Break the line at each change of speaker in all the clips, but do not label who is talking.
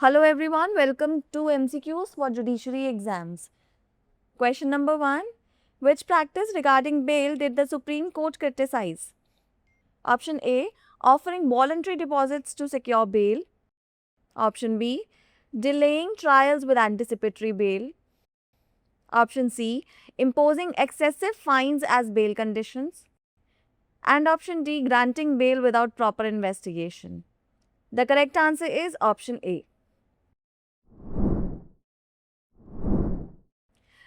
Hello everyone, welcome to MCQs for judiciary exams. Question number 1. Which practice regarding bail did the Supreme Court criticize? Option A. Offering voluntary deposits to secure bail. Option B. Delaying trials with anticipatory bail. Option C. Imposing excessive fines as bail conditions. And option D. Granting bail without proper investigation. The correct answer is option A.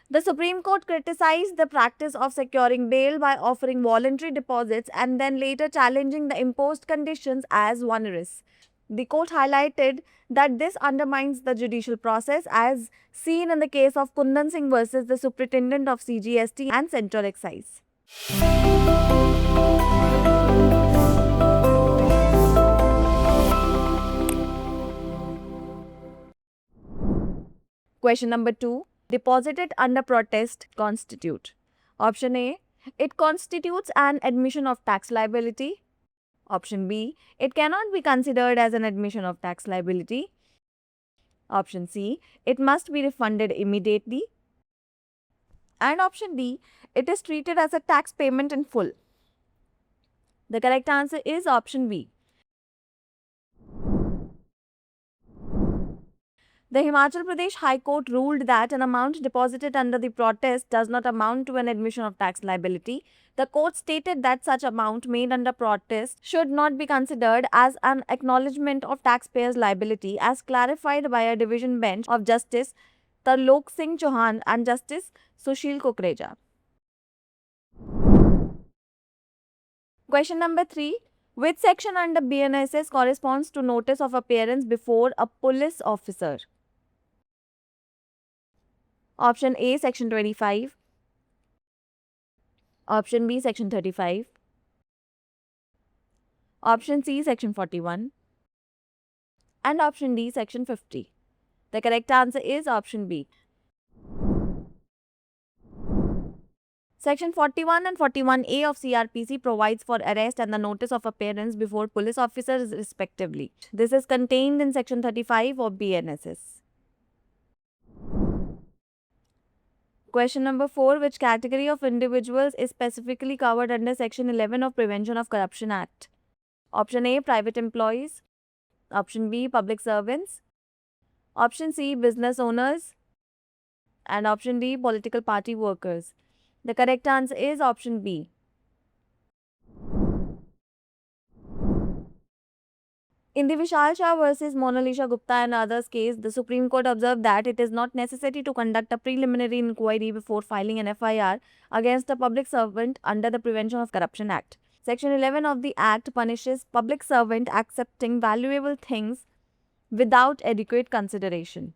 The Supreme Court criticized the practice of securing bail by offering voluntary deposits and then later challenging the imposed conditions as onerous. The court highlighted that this undermines the judicial process as seen in the case of Kundan Singh versus the Superintendent of CGST and Central Excise. Question number 2. Deposited under protest constitute. Option A. It constitutes an admission of tax liability. Option B. It cannot be considered as an admission of tax liability. Option C. It must be refunded immediately. And option D. It is treated as a tax payment in full. The correct answer is option B. The Himachal Pradesh High Court ruled that an amount deposited under the protest does not amount to an admission of tax liability. The court stated that such amount made under protest should not be considered as an acknowledgement of taxpayers' liability as clarified by a division bench of Justice Tarlok Singh Chauhan and Justice Sushil Kukreja. Question number 3. Which section under BNSS corresponds to notice of appearance before a police officer? Option A, Section 25. Option B, Section 35. Option C, Section 41. And option D, Section 50. The correct answer is option B. Section 41 and 41A of CRPC provides for arrest and the notice of appearance before police officers respectively. This is contained in Section 35 of BNSS. Question number 4. Which category of individuals is specifically covered under Section 11 of Prevention of Corruption Act? Option A. Private employees. Option B. Public servants. Option C. Business owners. And option D. Political party workers. The correct answer is option B. In the Vishal Shah versus Monalisha Gupta and others case, the Supreme Court observed that it is not necessary to conduct a preliminary inquiry before filing an FIR against a public servant under the Prevention of Corruption Act. Section 11 of the Act punishes public servant accepting valuable things without adequate consideration.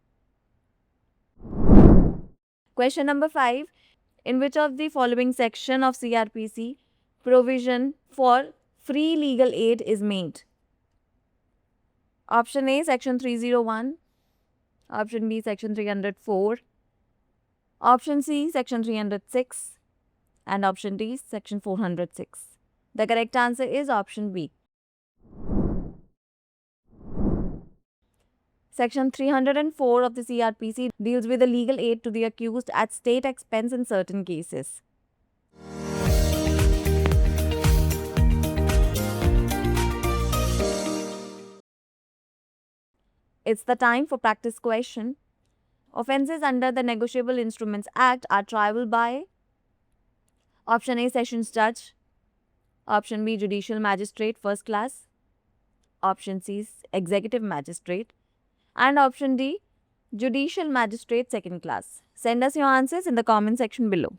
Question number 5. In which of the following section of CRPC provision for free legal aid is made? Option A, Section 301. Option B, Section 304. Option C, Section 306. And option D, Section 406. The correct answer is option B. Section 304 of the CRPC deals with the legal aid to the accused at state expense in certain cases. It's the time for practice question. Offences under the Negotiable Instruments Act are triable by option A, Sessions Judge. Option B, Judicial Magistrate First Class. Option C, Executive Magistrate. And option D, Judicial Magistrate Second Class. Send us your answers in the comment section below.